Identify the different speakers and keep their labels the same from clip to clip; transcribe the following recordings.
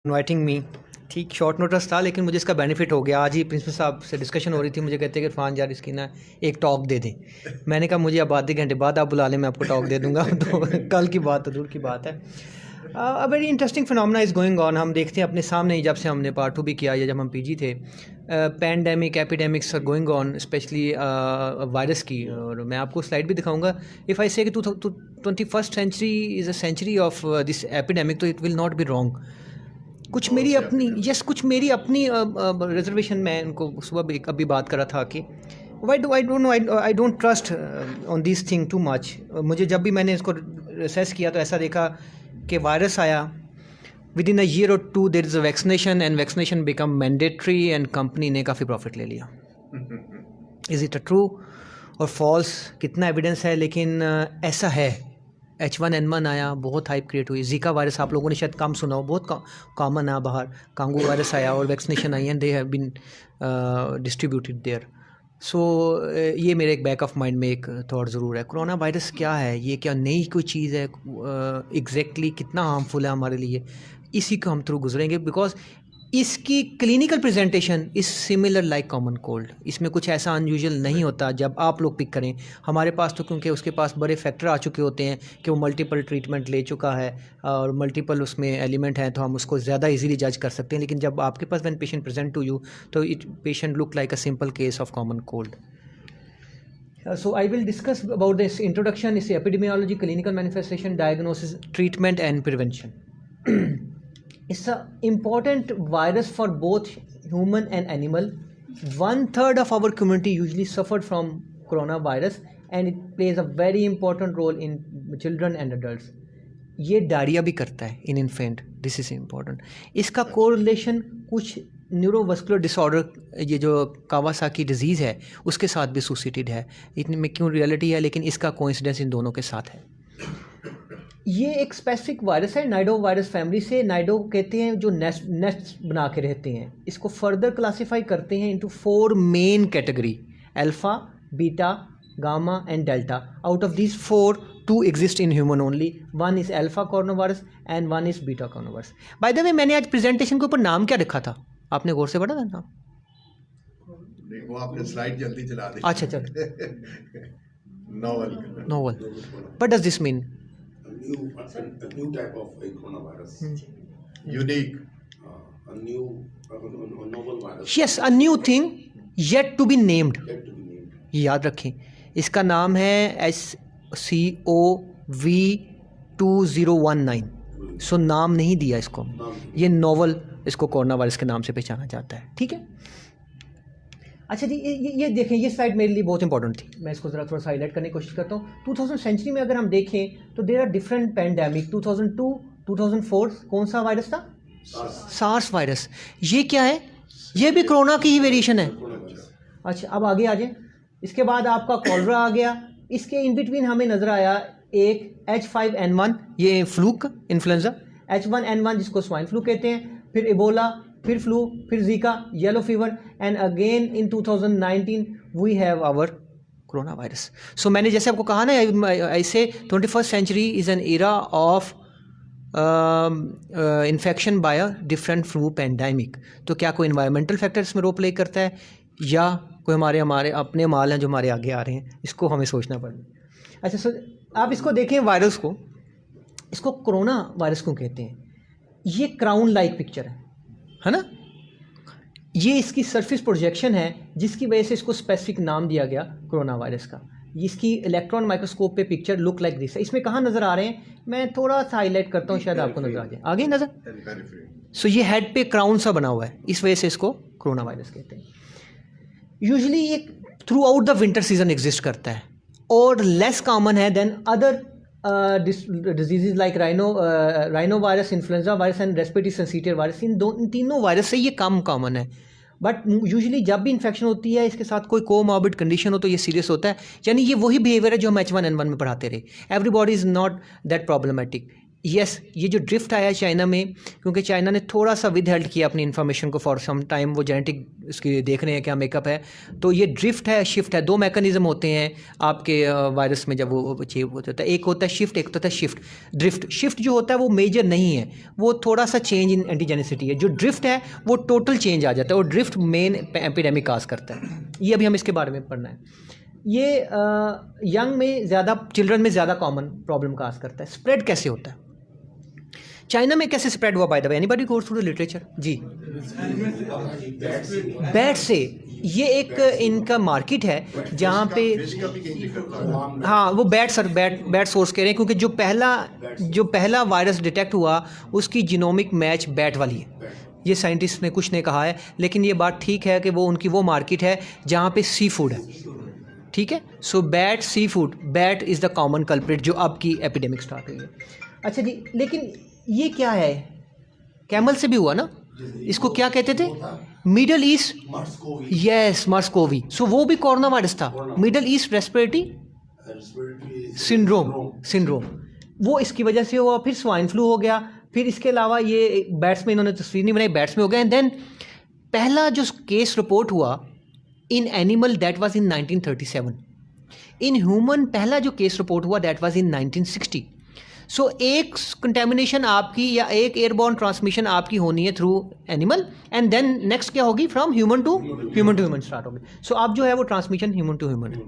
Speaker 1: Inviting me. ठीक short notice था लेकिन मुझे इसका बेनिफिट हो गया। आज ही प्रिंसिपल साहब से डिस्कशन हो रही थी, मुझे कहते हैं कि इरफान यार इसकी ना एक टॉक दे दें। मैंने कहा मुझे अब आधे घंटे बाद आप बुला लें, मैं आपको टॉक दे दूंगा। तो कल की बात तो दूर की बात है। A very interesting phenomena is going on. हम देखते हैं अपने सामने ही, जब से हमने पार्ट 2 भी किया या जब हम पीजी थे, pandemic epidemics are going on, specially virus की। और मैं आपको स्लाइड भी दिखाऊंगा। इफ़ आई से कि 21st century is a century of this epidemic, तो it will not be wrong. कुछ मेरी अपनी कुछ मेरी अपनी रिजर्वेशन, मैं उनको सुबह भी अभी बात कर रहा था कि I don't trust on this thing too much. मुझे जब भी मैंने इसको रिसर्च किया तो ऐसा देखा कि वायरस आया, विद इन अ ईयर और 2 there is a vaccination and vaccination become mandatory and company ने काफ़ी प्रॉफिट ले लिया। इज़ इट अ ट्रू और फॉल्स? कितना एविडेंस है, लेकिन ऐसा है। H1N1 आया, बहुत हाइप क्रिएट हुई। जीका वायरस आप लोगों ने शायद कम सुना हो, बहुत कॉमन है बाहर। कांगो वायरस आया और वैक्सीनेशन आई and they have been distributed there. So ये मेरे एक बैक ऑफ माइंड में एक थॉट ज़रूर है। कोरोना वायरस क्या है, ये क्या नई कोई चीज़ है? एग्जैक्टली कितना हार्मफुल है हमारे लिए, इसी को हम थ्रू गुजरेंगे। बिकॉज इसकी clinical presentation is similar like common cold. इसमें कुछ ऐसा अनयूजुअल नहीं होता जब आप लोग पिक करें। हमारे पास तो क्योंकि उसके पास बड़े फैक्टर आ चुके होते हैं कि वो मल्टीपल ट्रीटमेंट ले चुका है और मल्टीपल उसमें एलिमेंट हैं, तो हम उसको ज़्यादा इजीली जज कर सकते हैं। लेकिन जब आपके पास when patient present to you, तो it patient look like a simple case of common cold. So I will discuss about this introduction is epidemiology, clinical manifestation, diagnosis, treatment and prevention. It's an important virus for both human and animal. 1/3 of our community usually suffered from coronavirus and it plays a very important role in children and adults. ये diarrhoea भी करता है इन infant, this is important. इसका correlation कुछ neurovascular disorder, ये जो Kawasaki disease है उसके साथ भी एसोसिएटेड है। इतने में क्यों रियलिटी है, लेकिन इसका कोइंसिडेंस इन दोनों के साथ है। ये एक स्पेसिफिक वायरस है नाइडो वायरस फैमिली से। नाइडो कहते हैं जो नेस्ट बना के रहते हैं। इसको फर्दर क्लासीफाई करते हैं into 4 main category: alpha, beta, gamma and delta. Out of these 4, 2 exist in human only. One is alpha coronavirus and one is beta coronavirus. By the way, मैंने आज प्रेजेंटेशन के ऊपर नाम क्या रखा था, आपने गौर से पढ़ा था नाम?
Speaker 2: नहीं, वो आपने स्लाइड जल्दी चला दी।
Speaker 1: अच्छा चल।
Speaker 2: Novel.
Speaker 1: What does this mean?
Speaker 3: A new type of a coronavirus.
Speaker 2: Unique.
Speaker 3: A novel virus.
Speaker 1: Yes, a new thing yet to be named.
Speaker 3: Yet to be named.
Speaker 1: ये याद रखें, इसका नाम है SCOV2019। सो नाम नहीं दिया इसको, ये नोवल इसको कोरोना वायरस के नाम से पहचाना जाता है। ठीक है। अच्छा जी, ये देखें, ये स्लाइड मेरे लिए बहुत इंपॉर्टेंट थी। मैं इसको ज़रा थोड़ा सा हाईलाइट करने की कोशिश करता हूँ। 2000 सेंचुरी में अगर हम देखें तो देयर आर डिफरेंट पैंडेमिक। 2002, 2004 कौन सा वायरस था? SARS virus. ये क्या है? ये भी कोरोना की ही वेरिएशन है। अच्छा, अब आगे आ जाए। इसके बाद आपका कॉलरा आ गया। इसके इन बिटवीन हमें नज़र आया एक H5N1, ये फ्लू का इन्फ्लुएंजा। H1N1 जिसको स्वाइन फ्लू कहते हैं, फिर इबोला, फिर फ्लू, फिर Zika, yellow fever and again in 2019 we have our corona virus. So मैंने जैसे आपको कहा ना, ऐसे 21st century is an era of infection by a different flu pandemic. तो क्या कोई इन्वायरमेंटल फैक्टर इसमें रोल प्ले करता है या कोई हमारे अपने माल हैं जो हमारे आगे आ रहे हैं? इसको हमें सोचना पड़ेगा। अच्छा, सो आप इसको देखें वायरस को, इसको कोरोना वायरस क्यों कहते हैं? ये क्राउन लाइक पिक्चर है ना? ये इसकी सरफेस प्रोजेक्शन है जिसकी वजह से इसको स्पेसिफिक नाम दिया गया कोरोना वायरस का। इसकी इलेक्ट्रॉन माइक्रोस्कोप पे पिक्चर लुक लाइक दिस है। इसमें कहाँ नज़र आ रहे हैं, मैं थोड़ा सा हाईलाइट करता हूँ, शायद आपको नज़र आ जाए। आगे नज़र। सो ये हेड पे क्राउन सा बना हुआ है, इस वजह से इसको कोरोना वायरस कहते हैं। यूजुअली ये throughout the winter season exist करता है और लेस कॉमन है then other disease like rhino virus, influenza virus and respiratory sensitive virus. इन तीनों वायरस से ये कम कॉमन है। बट यूजुअली जब भी इन्फेक्शन होती है, इसके साथ कोई कोमॉर्बिड कंडीशन हो, तो ये सीरियस होता है। यानी ये वही बिहेवियर है जो हम H1N1 में पढ़ाते रहे। Everybody is not that problematic. Yes ये जो ड्रिफ्ट आया चाइना में, क्योंकि चाइना ने थोड़ा सा विद हेल्ड किया अपनी इन्फॉर्मेशन को फॉर सम टाइम, वो जेनेटिक उसकी देख रहे हैं क्या मेकअप है, तो ये ड्रिफ्ट है शिफ्ट है, दो मैकेनिज्म होते हैं आपके वायरस में जब वो चेंज होता है, एक होता है शिफ्ट, एक होता है शिफ्ट। शिफ्ट जो होता है वो मेजर नहीं है, वो थोड़ा सा चेंज इन एंटीजेनिसिटी है। जो ड्रिफ्ट है वो टोटल चेंज आ जाता है, और ड्रिफ्ट मेन एपिडेमिक काज करता है। ये अभी हम इसके बारे में पढ़ना है। ये यंग में ज़्यादा, चिल्ड्रन में ज़्यादा कॉमन प्रॉब्लम काज करता है। स्प्रेड कैसे होता है चाइना में, कैसे स्प्रेड हुआ by the way, anybody goes through the literature? जी, बैट से। ये एक इनका मार्केट है जहाँ पे, हाँ वो बैट सोर्स कह रहे हैं, क्योंकि जो पहला वायरस डिटेक्ट हुआ उसकी जीनोमिक मैच बैट वाली है। ये साइंटिस्ट ने कुछ ने कहा है, लेकिन ये बात ठीक है कि वो उनकी वो मार्केट है जहाँ पे सी फूड है, ठीक है। So bat, sea food, bat is the common culprit जो अब की एपिडेमिक स्टार्ट हुई है। अच्छा जी, लेकिन ये क्या है, कैमल से भी हुआ ना, इसको क्या कहते थे, मिडल ईस्ट, यस मर्स-कोवी। सो वो भी कोरोना वायरस था, मिडल ईस्ट रेस्पिरेटरी सिंड्रोम, वो इसकी वजह से हुआ। फिर स्वाइन फ्लू हो गया, फिर इसके अलावा ये बैट्स में, इन्होंने तस्वीर नहीं बनाई, बैट्स में हो गया। एंड देन पहला जो केस रिपोर्ट हुआ in animal, that was in 1937। In human पहला जो केस रिपोर्ट हुआ दैट वाज इन 1960। सो एक कंटेमिनेशन आपकी या एक एयरबॉर्न ट्रांसमिशन आपकी होनी है through animal, and then next क्या होगी, from human to human start होगी। सो अब जो है वो ट्रांसमिशन ह्यूमन टू ह्यूमन है।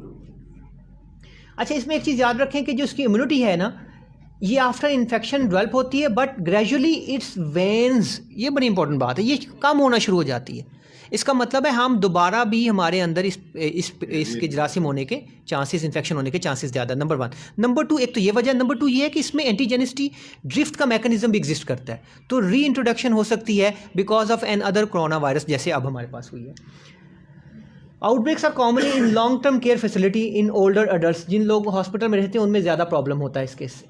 Speaker 1: अच्छा, इसमें एक चीज़ याद रखें कि जो इसकी इम्यूनिटी है ना, ये आफ्टर इन्फेक्शन डेवलप होती है, बट ग्रेजुअली इट्स वेन्स, ये बड़ी इंपॉर्टेंट बात है, ये कम होना शुरू हो जाती है। इसका मतलब है हम दोबारा भी हमारे अंदर इसके जरासीम होने के चांसेस, इन्फेक्शन होने के चांसेस ज़्यादा, नंबर 1। नंबर 2, एक तो ये वजह, नंबर 2 ये है कि इसमें एंटीजेनिसिटी ड्रिफ्ट का मैकेनिज्म भी एग्जिस्ट करता है, तो री इंट्रोडक्शन हो सकती है because of another corona virus, जैसे अब हमारे पास हुई है। Outbreaks are commonly in long term care facility in older adult, जिन लोग हॉस्पिटल में रहते हैं उनमें ज़्यादा प्रॉब्लम होता है इस केस।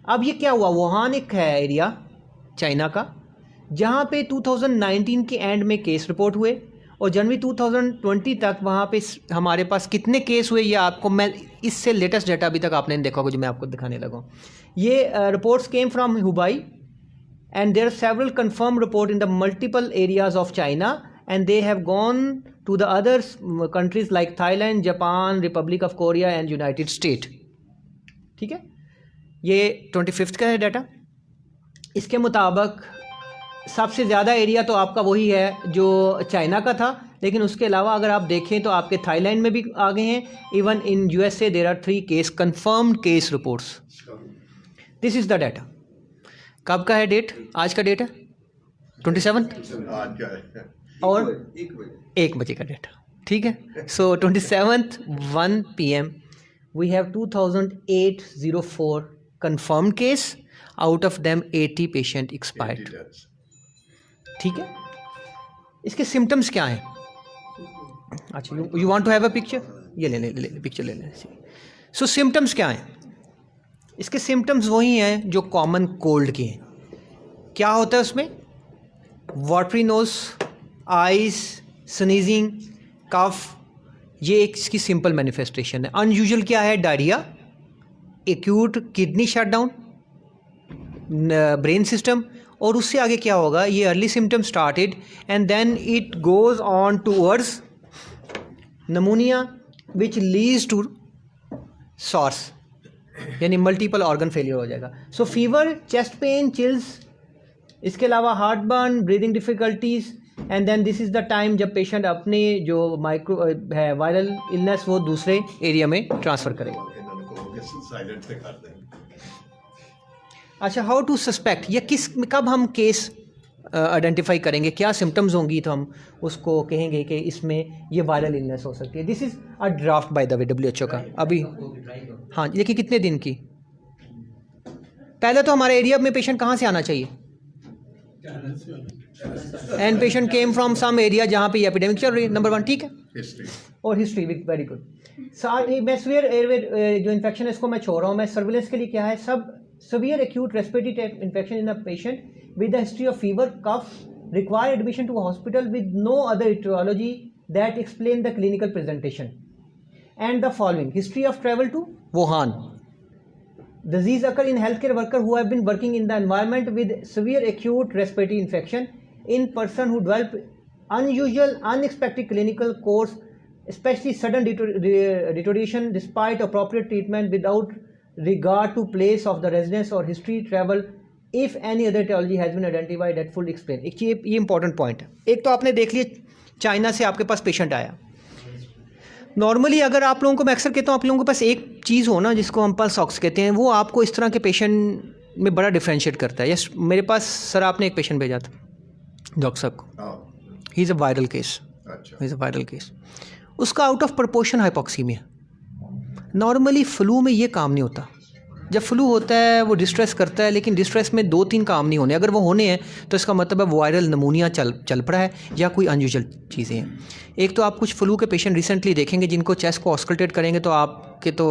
Speaker 1: अब ये क्या हुआ, वुहान एक है एरिया चाइना का, जहाँ पे 2019 के एंड में केस रिपोर्ट हुए, और जनवरी 2020 तक वहाँ पे हमारे पास कितने केस हुए, ये आपको मैं इससे लेटेस्ट डाटा अभी तक आपने देखा होगा जो मैं आपको दिखाने लगा। ये reports came from Hubei, and there are several confirm report in the multiple areas of China, and they have gone to the other countries like Thailand, Japan, Republic of Korea and United States। ठीक है, ये 25 का है data. इसके मुताबिक सबसे ज़्यादा area तो आपका वही है जो चाइना का था, लेकिन उसके अलावा अगर आप देखें तो आपके थाईलैंड में भी आ गए हैं। Even in USA there are 3 case confirmed case reports. This is the data. कब का है डेट, आज का डेट है 27
Speaker 2: आज का है
Speaker 1: और 1 बजे का डेटा, ठीक है। So 27th 1 PM we have 2804 confirmed case, out of them 80 patient expired, ठीक है। इसके सिम्टम्स क्या हैं? अच्छा, you want to have a picture, ये ले पिक्चर ले लें। सो सिम्टम्स क्या हैं? इसके सिम्टम्स वही हैं जो कॉमन कोल्ड के हैं। क्या होता है उसमें? Watery nose, eyes, sneezing, cough, ये एक इसकी सिंपल मैनिफेस्टेशन है। अनयूजुअल क्या है? Diarrhoea, acute kidney shutdown, brain system, और उससे आगे क्या होगा? ये early symptom started and then it goes on towards pneumonia which leads to SARS, यानी मल्टीपल ऑर्गन फेलियर हो जाएगा। So fever, chest pain, chills, इसके अलावा heart burn, breathing difficulties, and then this is the time जब patient अपने जो micro है viral illness वो दूसरे एरिया में ट्रांसफ़र करेगा।
Speaker 2: साइलेंट पे कर दें।
Speaker 1: अच्छा, हाउ टू सस्पेक्ट, या कब हम केस आइडेंटिफाई करेंगे, क्या सिम्टम्स होंगी तो हम उसको कहेंगे कि इसमें ये वायरल इलनेस हो सकती है। This is a draft bye the way WHO का अभी। हाँ, देखिए कितने दिन की। पहले तो हमारे एरिया में पेशेंट कहाँ से आना चाहिए? And patient came from some area जहाँ पे एपिडेमिक चल रही है, नंबर 1, ठीक है।
Speaker 2: हिस्ट्री
Speaker 1: और हिस्ट्री भी वेरी गुड। मैं सीवियर एयरवे जो इन्फेक्शन है इसको मैं छोड़ रहा हूँ। मैं सर्विलेंस के लिए क्या है, सब severe acute respiratory infection in a patient with a history of fever, cough, require admission to a hospital with no other etiology that explain the clinical presentation, and the following: history of travel to Wuhan, disease occur in healthcare worker who have been working in the environment with severe acute respiratory infection, in person who develop unusual unexpected clinical course, especially sudden deterioration despite appropriate treatment without regard to place of the residence or history travel, if any other etiology has been identified that full explain. एक ये important point है. एक तो आपने देख लिया China से आपके पास पेशेंट आया. नॉर्मली अगर आप लोगों को मैं अक्सर कहता हूँ आप लोगों के पास एक चीज़ हो ना जिसको हम पल्स ऑक्स कहते हैं, वो आपको इस तरह के पेशेंट में बड़ा डिफ्रेंशिएट करता है. यस, मेरे पास सर आपने एक पेशेंट भेजा था डॉक्टर साहब को. He is a viral case. He is a viral case. उसका out of proportion hypoxemia. Normally flu में ये काम नहीं होता. जब फ्लू होता है वो डिस्ट्रेस करता है, लेकिन डिस्ट्रेस में 2-3 काम नहीं होने. अगर वो होने हैं तो इसका मतलब है वायरल नमूनिया चल पड़ा है या कोई अनयूजुअल चीज़ें हैं. एक तो आप कुछ फ्लू के पेशेंट रिसेंटली देखेंगे जिनको चेस्ट को ऑस्कल्टेट करेंगे तो आपके तो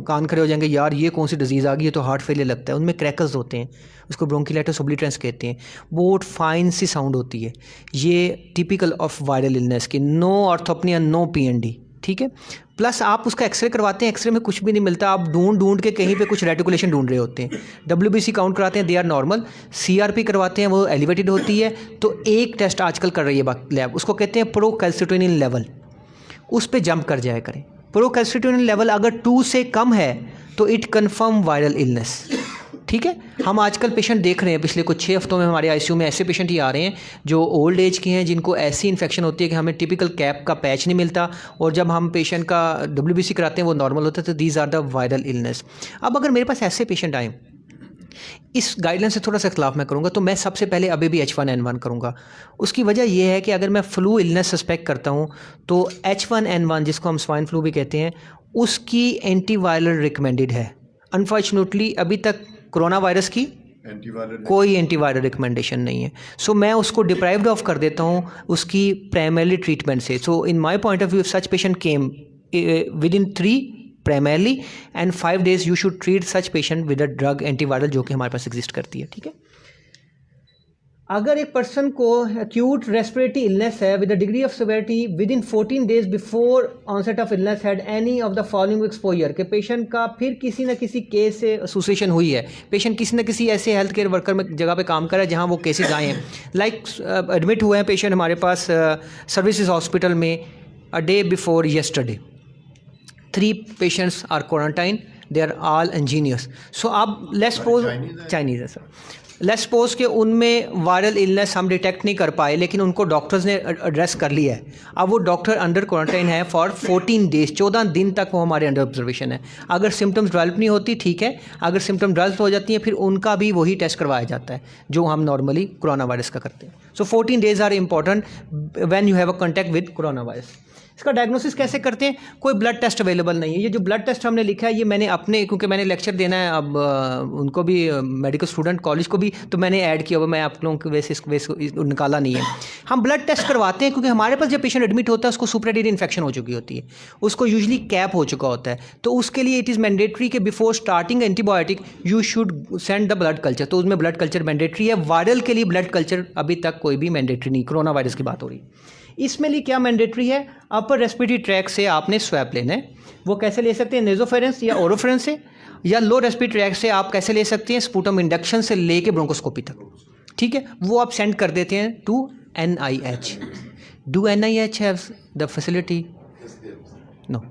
Speaker 1: कान खड़े हो जाएंगे, यार ये कौन सी डिजीज़ आ गई है, तो हार्ट फेलियर लगता है. उनमें क्रैकर्स होते हैं, उसको ब्रोंकिलाइटिस ओब्लिटरेंस कहते हैं. बहुत फाइन सी साउंड होती है. ये टिपिकल ऑफ वायरल इलनेस की. No orthopnoea, no PND. ठीक है. प्लस आप उसका एक्सरे करवाते हैं, एक्सरे में कुछ भी नहीं मिलता. आप ढूंढ के कहीं पे कुछ रेटिकुलेशन ढूंढ रहे होते हैं. WBC काउंट कराते हैं, दे आर नॉर्मल. CRP करवाते हैं, वो एलिवेटेड होती है. तो एक टेस्ट आजकल कर रही है लैब, उसको कहते हैं प्रोकैल्सिटोनिन लेवल. उस पर जंप कर जाया करें. प्रोकैल्सिटोनिन लेवल अगर 2 से कम है तो इट कन्फर्म वायरल इलनेस. ठीक है. हम आजकल पेशेंट देख रहे हैं, पिछले कुछ 6 हफ्तों में हमारे ICU में ऐसे पेशेंट ही आ रहे हैं जो ओल्ड एज के हैं, जिनको ऐसी इन्फेक्शन होती है कि हमें टिपिकल कैप का पैच नहीं मिलता, और जब हम पेशेंट का WBC कराते हैं वो नॉर्मल होता है. तो these are the viral illness. अब अगर मेरे पास ऐसे पेशेंट आए, इस गाइडलाइन से थोड़ा सा खिलाफ मैं करूँगा, तो मैं सबसे पहले अभी भी H1N1 करूँगा. उसकी वजह यह है कि अगर मैं फ्लू इलनेस सस्पेक्ट करता हूँ तो H1N1 जिसको हम स्वाइन फ्लू भी कहते हैं, उसकी एंटीवायरल रिकमेंडेड है. अनफॉर्चुनेटली अभी तक कोरोना वायरस की कोई एंटीवायरल रिकमेंडेशन नहीं है. सो मैं उसको डिप्राइव्ड ऑफ कर देता हूँ उसकी प्राइमरी ट्रीटमेंट से. So in my point of view, such patient came within 3 primarily and 5 days you should treat such patient with a drug antiviral जो कि हमारे पास एग्जिस्ट करती है. ठीक है. अगर एक पर्सन को एक्यूट रेस्पिरेटरी इलनेस है with a degree of severity within 14 days before onset of illness had any of the following exposure, के पेशेंट का फिर किसी न किसी केस से एसोसिएशन हुई है, पेशेंट किसी न किसी ऐसे हेल्थ केयर वर्कर में जगह पे काम कर रहा है जहाँ वो केसेस आए हैं. लाइक एडमिट हुए हैं पेशेंट हमारे पास सर्विसेज हॉस्पिटल में a day before yesterday. 3 patients are quarantined, they are all engineers. So अब लेट्स सपोज चाइनीज़ है सर, लेट्स सपोज कि उनमें वायरल इलनेस हम डिटेक्ट नहीं कर पाए, लेकिन उनको डॉक्टर्स ने एड्रेस कर लिया है. अब वो डॉक्टर अंडर क्वारंटाइन है फॉर 14 days, 14 दिन तक वो हमारे अंडर ऑब्जर्वेशन है. अगर सिम्टम्स डेवलप नहीं होती ठीक है, अगर सिम्टम डेवलप हो जाती हैं फिर उनका भी वही टेस्ट करवाया जाता है जो हम नॉर्मली कोरोना वायरस का करते हैं. So 14 days are important when you have a contact with corona virus. इसका डायग्नोसिस कैसे करते हैं? कोई ब्लड टेस्ट अवेलेबल नहीं है. ये जो ब्लड टेस्ट हमने लिखा है ये मैंने अपने, क्योंकि मैंने लेक्चर देना है अब उनको भी, मेडिकल स्टूडेंट कॉलेज को भी, तो मैंने ऐड किया हुआ, मैं आप लोगों के वैसे निकाला नहीं है. हम ब्लड टेस्ट करवाते हैं क्योंकि हमारे पास जब पेशेंट एडमिट होता है उसको सुपराडायरी इन्फेक्शन हो चुकी होती है, उसको यूजली कैप हो चुका होता है. तो उसके लिए इट इज़ मैंडेटरी कि before starting antibiotic you should send the blood culture. तो उसमें ब्लड कल्चर मैंडेटरी है. वायरल के लिए ब्लड कल्चर अभी तक कोई भी मैंडेटरी नहीं, कोरोना वायरस की बात हो रही है. इसमें लिए क्या मैंडेटरी है? अपर रेस्पिरेटरी ट्रैक से आपने स्वैप लेना है. वो कैसे ले सकते हैं? नेजोफेरेंस या ओरोफेरेंस से, या लो रेस्पिरेटरी ट्रैक से आप कैसे ले सकते हैं? स्पूटम इंडक्शन से लेके ब्रोंकोस्कोपी तक. ठीक है. वो आप सेंड कर देते हैं to NIH. Do NIH have the facility? No.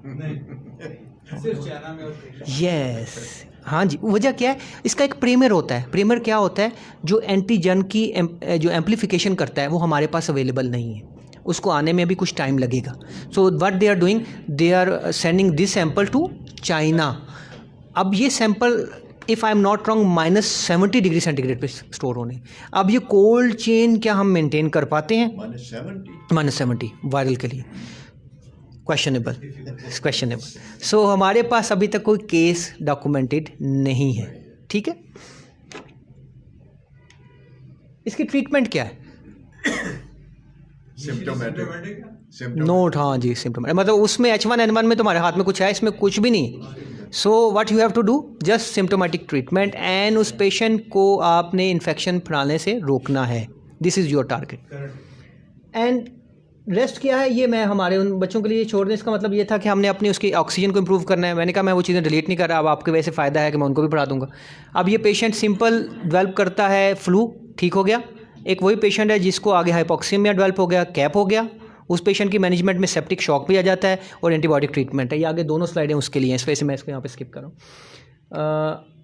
Speaker 1: Yes. हाँ जी. वजह क्या है? इसका एक प्रीमियर होता है. प्रीमियर क्या होता है? जो एंटीजन की जो एम्प्लीफिकेशन करता है वो हमारे पास अवेलेबल नहीं है, उसको आने में भी कुछ टाइम लगेगा. So what they are doing, they are sending this sample to China. अब ये sample if I am not wrong -70 degree centigrade पे स्टोर होने. अब ये कोल्ड चेन क्या हम मेंटेन कर पाते हैं? -70 वायरल के लिए क्वेश्चनेबल. सो हमारे पास अभी तक कोई केस डॉक्यूमेंटेड नहीं है. ठीक है. इसकी ट्रीटमेंट क्या है? नोट. हाँ जी, सिम्टोमेटिक. मतलब उसमें H1N1 में तुम्हारे हाथ में कुछ है, इसमें कुछ भी नहीं. So what you have to do, just symptomatic treatment, and उस पेशेंट को आपने इन्फेक्शन फैलाने से रोकना है. This is your target. And rest क्या है ये मैं हमारे उन बच्चों के लिए छोड़ दें। इसका मतलब ये था कि हमने अपनी उसकी ऑक्सीजन को इम्प्रूव करना है। मैंने कहा मैं वो चीज़ें डिलीट नहीं कर रहा, अब आपके वजह से फ़ायदा है कि मैं उनको भी पढ़ा दूंगा। अब ये पेशेंट सिंपल डेवलप करता है फ्लू, ठीक हो गया। एक वही पेशेंट है जिसको आगे हाइपोक्सीमिया डेवलप हो गया, कैप हो गया, उस पेशेंट की मैनेजमेंट में सेप्टिक शॉक भी आ जाता है और एंटीबायोटिक ट्रीटमेंट है। ये आगे दोनों स्लाइडें उसके लिए हैं, इस वजह से मैं इसको यहाँ पे स्किप कर रहा हूँ।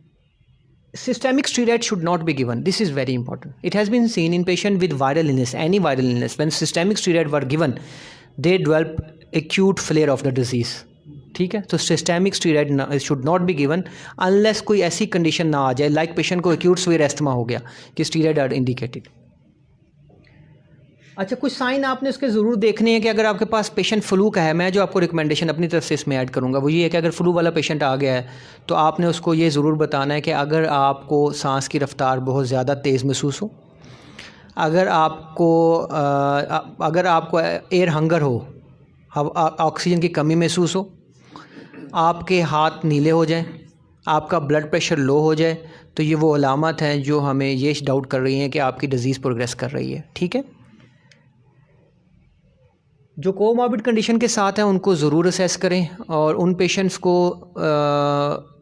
Speaker 1: Systemic steroid should not be given. This is very important. It has been seen in patient with viral illness, any viral illness, when systemic steroid were given, they develop acute flare of the disease. ठीक है, तो systemic steroid should not be given unless कोई ऐसी condition ना आ जाए, like patient को acute severe asthma हो गया कि स्टीरॉयड आर इंडिकेटेड। अच्छा, कुछ साइन आपने उसके ज़रूर देखने हैं कि अगर आपके पास पेशेंट फ्लू का है, मैं जो आपको रिकमेंडेशन अपनी तरफ से इसमें ऐड करूँगा वो ये है कि अगर फ्लू वाला पेशेंट आ गया है तो आपने उसको ये ज़रूर बताना है कि अगर आपको सांस की रफ़्तार बहुत ज़्यादा तेज़ महसूस हो, अगर आपको एयर हंगर हो, ऑक्सीजन की कमी महसूस हो, आपके हाथ नीले हो जाएं, आपका ब्लड प्रेशर लो हो जाए, तो ये वो अलामत हैं जो हमें ये डाउट कर रही हैं कि आपकी डिज़ीज़ प्रोग्रेस कर रही है। ठीक है, जो कोमॉर्बिड कंडीशन के साथ हैं उनको ज़रूर असेस करें और उन पेशेंट्स को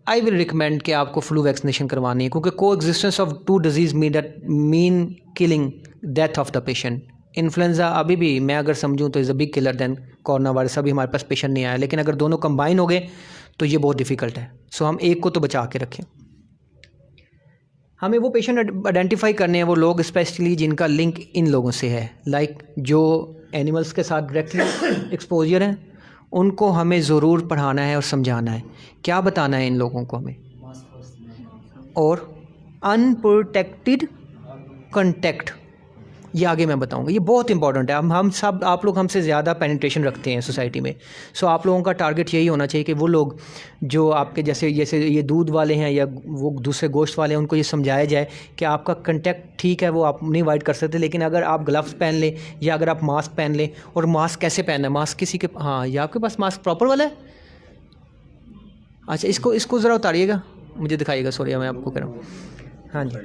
Speaker 1: आई विल रिकमेंड कि आपको फ्लू वैक्सीनेशन करवानी है, क्योंकि coexistence of two disease mean killing death of the patient. Influenza अभी भी मैं अगर समझूं तो is a big killer than corona virus. अभी हमारे पास पेशेंट नहीं आया, लेकिन अगर दोनों कंबाइन हो गए तो ये बहुत डिफ़िकल्ट है। सो हम एक को तो बचा के रखें। हमें वो पेशेंट आइडेंटिफाई करने हैं, वो लोग स्पेशली जिनका लिंक इन लोगों से है, लाइक जो एनिमल्स के साथ डायरेक्टली एक्सपोजर हैं, उनको हमें ज़रूर पढ़ाना है और समझाना है। क्या बताना है इन लोगों को हमें? और अनप्रोटेक्टेड कंटेक्ट, ये आगे मैं बताऊंगा, ये बहुत इंपॉर्टेंट है। हम सब, आप लोग हमसे ज़्यादा पेनिट्रेशन रखते हैं सोसाइटी में। सो आप लोगों का टारगेट यही होना चाहिए कि वो लोग जो आपके जैसे ये दूध वाले हैं या वो दूसरे गोश्त वाले हैं, उनको ये समझाया जाए कि आपका कंटेक्ट ठीक है, वो आप नहीं अवॉइड कर सकते, लेकिन अगर आप ग्लव्स पहन लें या अगर आप मास्क पहन लें, और मास्क कैसे पहनना है, मास्क किसी के, हाँ ये आपके पास मास्क प्रॉपर वाला है? अच्छा, इसको ज़रा उतारिएगा, मुझे दिखाइएगा। सॉरी मैं आपको कह रहा हूँ। हाँ जी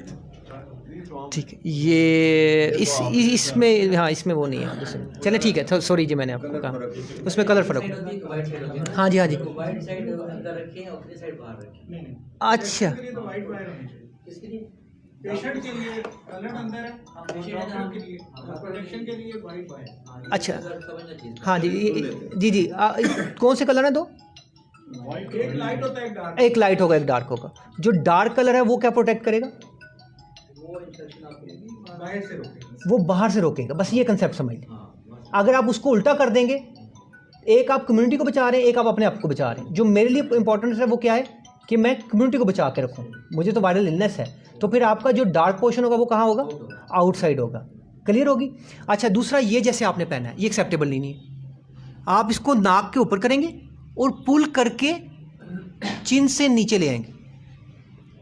Speaker 1: ठीक है, ये इसमें, हाँ इसमें वो नहीं है। चले ठीक है, सॉरी जी, मैंने आपको कहा उसमें कलर फ़र्क। हाँ जी, हाँ जी, अच्छा
Speaker 4: पेशेंट के लिए कलर अंदर है, डॉक्टर के लिए प्रोटेक्शन के लिए वाइट वायर।
Speaker 1: अच्छा हाँ जी जी कौन से कलर हैं दो?
Speaker 4: एक लाइट होता है, एक डार्क।
Speaker 1: एक लाइट होगा, एक डार्क होगा। जो डार्क कलर है वो क्या प्रोटेक्ट करेगा?
Speaker 4: बाहर से रोकेगा,
Speaker 1: वो बाहर से रोकेगा। बस ये कंसेप्ट समझ लें। अगर आप उसको उल्टा कर देंगे, एक आप कम्युनिटी को बचा रहे हैं, एक आप अपने आप को बचा रहे हैं। जो मेरे लिए इंपॉर्टेंट है वो क्या है कि मैं कम्युनिटी को बचा के रखूँ। मुझे तो वायरल इलनेस है, तो फिर आपका जो डार्क पोर्शन होगा वो कहाँ होगा? आउटसाइड होगा। क्लियर होगी? अच्छा, दूसरा ये जैसे आपने पहना है, ये एक्सेप्टेबल नहीं है। आप इसको नाक के ऊपर करेंगे और पुल करके चिन से नीचे ले आएंगे।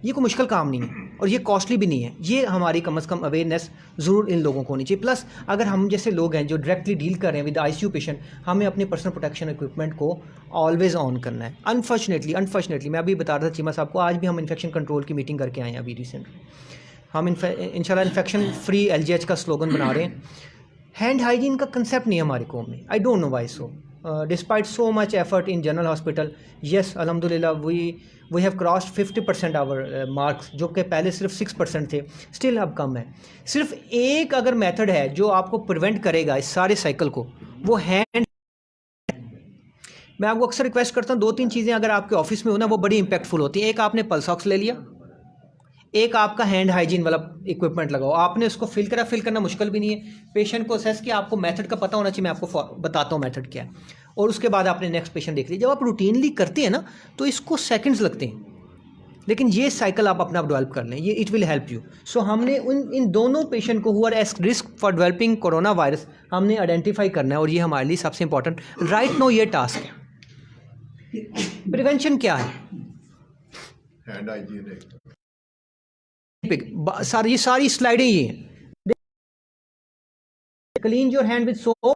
Speaker 1: ये कोई मुश्किल काम नहीं है और ये कॉस्टली भी नहीं है। ये हमारी कम से कम अवेयरनेस ज़रूर इन लोगों को होनी चाहिए। प्लस अगर हम जैसे लोग हैं जो डायरेक्टली डील कर रहे हैं विद आईसीयू पेशेंट, हमें अपनी पर्सनल प्रोटेक्शन इक्विपमेंट को ऑलवेज ऑन करना है। अनफॉर्चुनेटली मैं अभी बता रहा था चीमा साहब को, आज भी हम इन्फेक्शन कंट्रोल की मीटिंग करके आए हैं अभी रिसेंटली। हम इंशाल्लाह इन्फेक्शन फ्री LGH का स्लोगन बना रहे हैं। हैंड हाइजीन का कंसेप्ट नहीं है हमारे कौम में। I don't know why so, despite so much effort in general hospital. Yes, अल्हम्दुलिल्लाह we have crossed 50% our marks, जो कि पहले सिर्फ 6% थे, स्टिल अब कम है। सिर्फ एक अगर मेथड है जो आपको प्रिवेंट करेगा इस सारे साइकिल को, वो हैंड। मैं आपको अक्सर रिक्वेस्ट करता हूँ, 2-3 चीज़ें अगर आपके ऑफिस में हो ना, वो बड़ी इंपैक्टफुल होती हैं। एक, आपने पल्स ऑक्स ले लिया, एक आपका हैंड हाइजीन वाला इक्विपमेंट लगाओ। आपने उसको फिल करना मुश्किल भी नहीं है। पेशेंट को असेस किया, आपको मेथड का पता होना चाहिए। मैं आपको बताता हूँ मेथड क्या है, और उसके बाद आपने नेक्स्ट पेशेंट देख लिया। जब आप रूटीनली करते हैं ना तो इसको सेकंड्स लगते हैं, लेकिन ये साइकिल आप अपना डेवलप कर लें, ये it will help you. So हमने इन दोनों पेशेंट को who are at risk for developing corona virus हमने आइडेंटिफाई करना है, और ये हमारे लिए सबसे इंपॉर्टेंट राइट नो ये टास्क है। प्रिवेंशन क्या है?
Speaker 2: हैंड हाइजीन
Speaker 1: ये सारी स्लाइडें ये हैं। Clean your hand with soap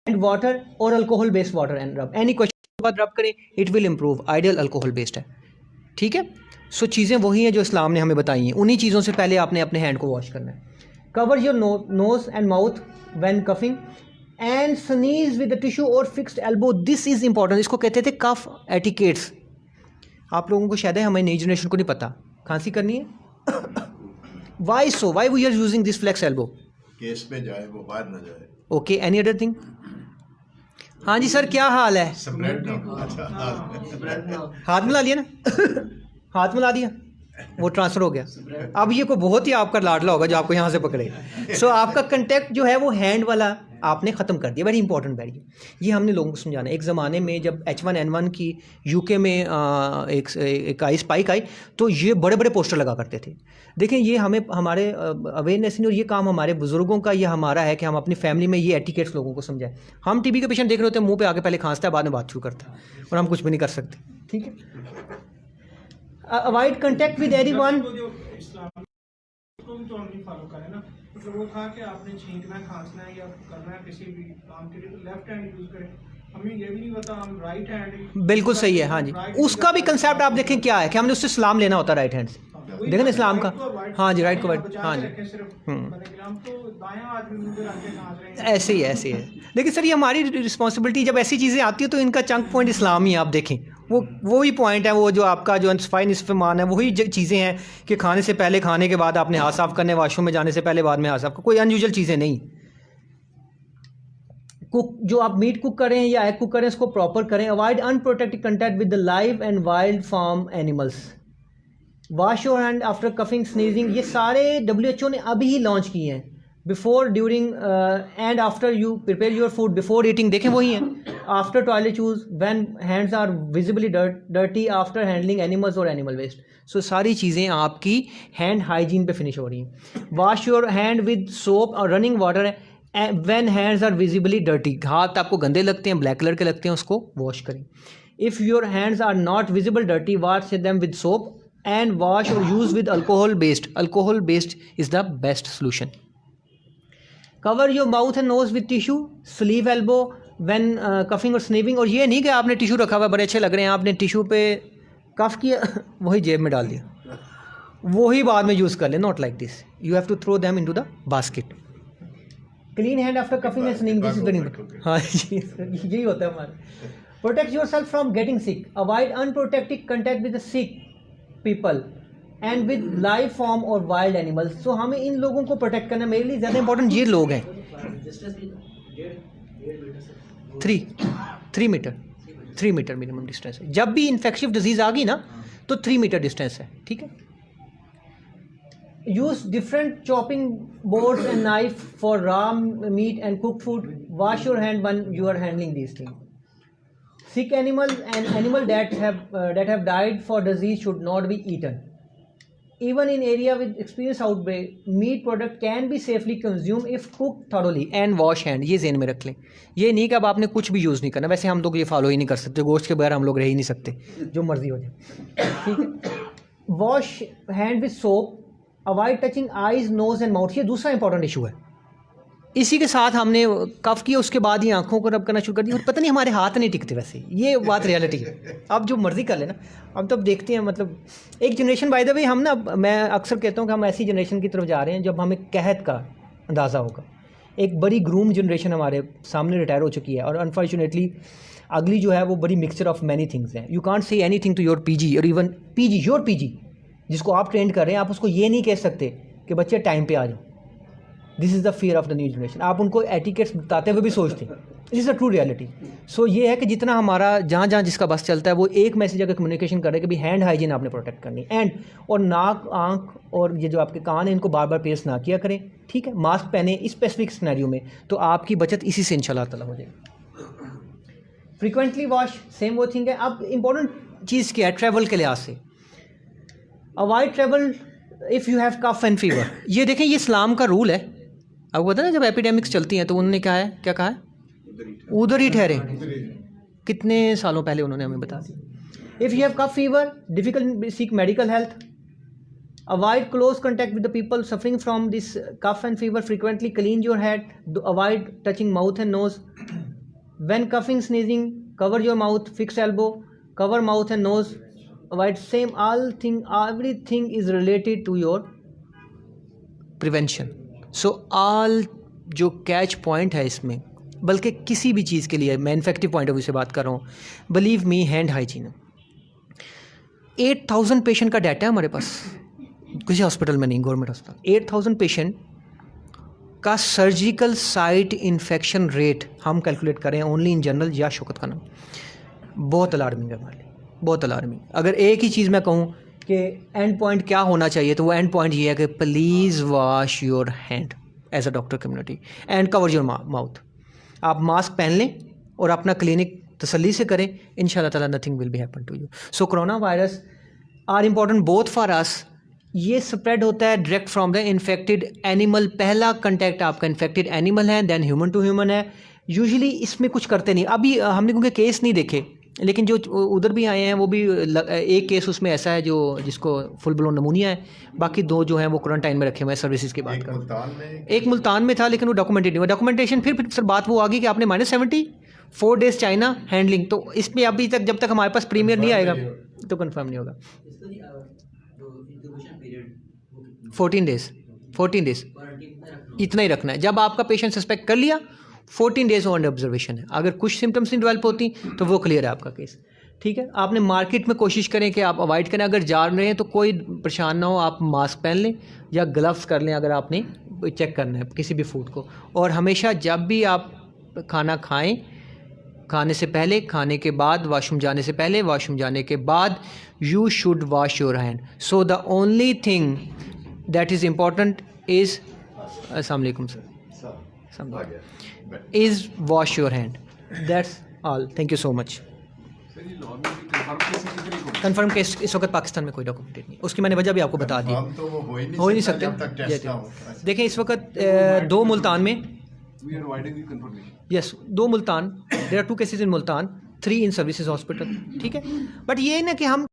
Speaker 1: and water और alcohol based water and rub. Any question के बाद रब करें, it will improve. Ideal alcohol based है, ठीक है। सो चीज़ें वही हैं जो इस्लाम ने हमें बताई हैं। उन्हीं चीज़ों से पहले आपने अपने हैंड को वॉश करना है। Cover your nose and mouth when coughing. And sneeze with the tissue और fixed elbow, this is important. इसको कहते थे कफ एटिकेट्स। आप लोगों को शायद है, हमारी नई जनरेशन को नहीं पता। खांसी करनी है why so, why we are using this flex elbow?
Speaker 2: Case में जाए वो बाहर ना जाए।
Speaker 1: Okay, any other thing? हाँ जी सर, क्या हाल है?
Speaker 2: स्प्रेड ना। अच्छा,
Speaker 1: हाथ मिला लिया ना हाथ मिला दिया, वो ट्रांसफ़र हो गया। अब ये कोई बहुत ही आपका लाडला होगा जो आपको यहाँ से पकड़े। सो आपका कंटेक्ट जो है वो हैंड वाला आपने ख़त्म कर दिया। वेरी इंपॉर्टेंट वैल्यू, ये हमने लोगों को समझाना है। एक ज़माने में जब H1N1 की यूके में एक आई स्पाइक आई, तो ये बड़े बड़े पोस्टर लगा करते थे। देखें, ये हमें हमारे अवेयरनेस नहीं, और ये काम हमारे बुज़ुर्गों का, ये हमारा है कि हम अपनी फैमिली में ये एटिकेट्स लोगों को समझाएं। हम टीबी के पेशेंट देख रहे होते हैं, मुंह पे आके पहले खांसता है, बाद में बात शुरू करता है, और हम कुछ भी नहीं कर सकते। ठीक है, अवॉइड कंटेक्ट विद एनीवन।
Speaker 4: उसको भी तो हम नहीं फॉलो करें ना। मतलब वो था कि आपने छींकना है, खांसना है या करना है किसी भी काम के लिए तो लेफ्ट हैंड यूज करें। हमें ये भी नहीं पता, हम राइट हैंड।
Speaker 1: बिल्कुल सही है, हाँ जी। उसका भी कंसेप्ट आप देखें क्या है कि हमने उससे सलाम लेना होता है राइट हैंड से। देखें ना इस्लाम का, हाँ जी, राइट को वाइट, हाँ जी, ऐसे ही है, ऐसे ही है। लेकिन सर ये हमारी रिस्पॉन्सिबिलिटी, जब ऐसी चीज़ें आती है तो इनका चंक पॉइंट इस्लाम ही, आप देखें वो ही पॉइंट है, वो जो आपका जो सफाई निस्फ़ ईमान है, वही चीज़ें हैं कि खाने से पहले, खाने के बाद आपने हाथ साफ़ करने, वॉशरूम में जाने से पहले, बाद में हाथ साफ़, कोई अनयूजुअल चीज़ें नहीं। कुक, जो आप मीट कुक करें या एग कुक करें, इसको प्रॉपर करें। Avoid unprotected contact with the live and wild farm animals. Wash your hand after coughing, sneezing, ये सारे WHO ने अभी ही लॉन्च किए हैं। Before, during and after you prepare your food, before eating, देखें वही हैं। After toilet use, when hands are visibly dirty, after handling animals और एनिमल वेस्ट। सो सारी चीज़ें आपकी हैंड हाइजीन पे फिनिश हो रही हैं। Wash your hand with soap और running water when hands are visibly dirty, हाथ आपको गंदे लगते हैं, ब्लैक कलर के लगते हैं, उसको वॉश करें। If your hands are not visible dirty, wash them with soap and wash or use with alcohol based is the best solution. Cover your mouth and nose with tissue, sleeve elbow when coughing or sneezing। और ये नहीं कि आपने tissue रखा हुआ, बड़े अच्छे लग रहे हैं, आपने टिश्यू पे कफ किया वही जेब में डाल दिया, वही बाद में यूज़ कर ले। Not like this, you have to throw them into the basket. Clean hand after coughing and sneezing, this is very important. हाँ जी, यही होता है हमारा। Protect yourself from getting sick, avoid unprotected contact with the sick people and with live form और wild animals. So हमें इन लोगों को प्रोटेक्ट करना, मेरे लिए ज़्यादा इंपॉर्टेंट ये लोग हैं। 3 मीटर मिनिमम डिस्टेंस है। जब भी इन्फेक्शिव डिजीज़ आ गई ना तो 3 मीटर डिस्टेंस है, ठीक है। Use different chopping boards and knife for raw meat and cook food. Wash your hand when you are handling these things. Sick animal and animal that have died for disease should not be eaten. Even in area with experienced outbreak, meat product can be safely consumed if cooked thoroughly and wash hand। ये ज़हन में रख लें। ये नहीं कि अब आपने कुछ भी यूज़ नहीं करना। वैसे हम लोग ये फॉलो ही नहीं कर सकते, गोश्त के बगैर हम लोग रह ही नहीं सकते, जो मर्जी हो जाए, ठीक है। Wash hand with soap, avoid touching eyes, nose and mouth. ये दूसरा इंपॉर्टेंट इशू है। इसी के साथ हमने कफ किया, उसके बाद ही आंखों को रब करना शुरू कर दिया, और पता नहीं हमारे हाथ नहीं टिकते। वैसे ये बात रियलिटी है। अब जो मर्जी कर लेना, अब तब देखते हैं, मतलब एक जनरेशन, बाय द वे हम ना, मैं अक्सर कहता हूँ कि हम ऐसी जनरेशन की तरफ जा रहे हैं जब हमें कहत का अंदाज़ा होगा। एक बड़ी ग्रूम जनरेशन हमारे सामने रिटायर हो चुकी है, और अनफॉर्चुनेटली अगली जो है वो बड़ी मिक्सचर ऑफ मैनी थिंग्स हैं। You can't say anything to your PG, और इवन पीजी, योर पीजी जिसको आप ट्रेंड कर रहे हैं, आप उसको ये नहीं कह सकते कि बच्चे टाइम पे आ जाओ। This is the fear of the new generation. आप उनको एटिकेट्स बताते हुए भी सोचते हैं, this is a true reality. So ये है कि जितना हमारा जहाँ जहाँ जिसका बस चलता है, वो एक मैसेज अगर कम्युनिकेशन कर रहे हैं कि भाई हैंड हाइजीन आपने प्रोटेक्ट करनी, एंड और नाक, आँख और ये जो आपके कान हैं, इनको बार बार पेस्ट ना किया करें, ठीक है। मास्क पहने इस स्पेसिफिक सिनेरियो में, तो आपकी बचत इसी से इंशाल्लाह ताला हो जाएगी। फ्रीक्वेंटली वॉश, सेम वो थिंग है। अब इंपॉर्टेंट चीज़ क्या है ट्रैवल के लिहाज से, avoid travel if you have cough and fever. ये देखें, ये इस्लाम का रूल है। आपको पता है जब एपिडेमिक्स चलती हैं तो उन्होंने क्या कहा है, उधर ही ठहरे। कितने सालों पहले उन्होंने हमें बता दिया। If you have cough fever, difficult seek medical health, avoid close contact with the people suffering from this cough and fever, frequently clean your hand, avoid touching mouth and nose, when coughing sneezing cover your mouth, fix elbow, cover mouth and nose, avoid same all thing, everything is related to your prevention. So all जो catch point है इसमें, बल्कि किसी भी चीज़ के लिए मैं infective point of view से बात कर रहा हूँ, believe me, hand hygiene 8000 patient का डाटा है हमारे पास, किसी हॉस्पिटल में नहीं, गवर्नमेंट हॉस्पिटल 8000 पेशेंट का सर्जिकल साइट इन्फेक्शन रेट हम कैलकुलेट करें ओनली इन जनरल या शौकत का नाम, बहुत अलार्मिंग है हमारे लिए, बहुत अलार्मिंग। अगर एक ही चीज़ मैं कहूँ कि एंड पॉइंट क्या होना चाहिए, तो वो एंड पॉइंट ये है कि please wash your hand as a doctor community and cover your mouth. आप मास्क पहन लें और अपना क्लिनिक तसल्ली से करें, इंशाल्लाह ताला nothing will be happen to you. So corona virus are important both for us. ये स्प्रेड होता है direct from the infected animal, पहला कंटेक्ट आपका इन्फेक्टेड एनिमल है, देन ह्यूमन टू ह्यूमन है। यूजुअली इसमें कुछ करते नहीं, अभी हमने क्योंकि केस नहीं देखे, लेकिन जो उधर भी आए हैं वो भी एक केस उसमें ऐसा है जो जिसको फुल ब्लोन नमूनिया है, बाकी 2 जो हैं वो क्वारंटाइन में रखे हुए हैं सर्विसेज की बात कर। एक मुल्तान में था लेकिन वो डॉक्यूमेंटेड नहीं हुआ। डॉक्यूमेंटेशन फिर सर बात वो आ गई कि आपने -70 4 डेज चाइना हैंडलिंग, तो इसमें अभी तक जब तक हमारे पास प्रीमियर नहीं आएगा तो कंफर्म नहीं होगा। 14 डेज इतना ही रखना है। जब आपका पेशेंट सस्पेक्ट कर लिया 14 डेज अंडर ऑब्जर्वेशन है, अगर कुछ सिम्टम्स नहीं डेवलप होती तो वो क्लियर है आपका केस, ठीक है। आपने मार्केट में कोशिश करें कि आप अवॉइड करें, अगर जा रहे हैं तो कोई परेशान ना हो, आप मास्क पहन लें या ग्लव्स कर लें अगर आपने चेक करना है किसी भी फूड को। और हमेशा जब भी आप खाना खाएं, खाने से पहले, खाने के बाद, वॉशरूम जाने से पहले, वॉशरूम जाने के बाद, you should wash your hand. So the only thing that is important is अस्सलाम वालेकुम sir, is wash your hand. That's all. Thank you so much. Confirm case इस वक्त पाकिस्तान में कोई डॉक्यूमेंटेड नहीं, उसकी मैंने वजह भी आपको बता दी।
Speaker 2: तो वो हो
Speaker 1: ही नहीं सकते। देखें इस वक्त 2 मुल्तान में, yes 2 Multan, there are 2 cases in Multan, 3 in services hospital, ठीक है। बट ये ना कि हम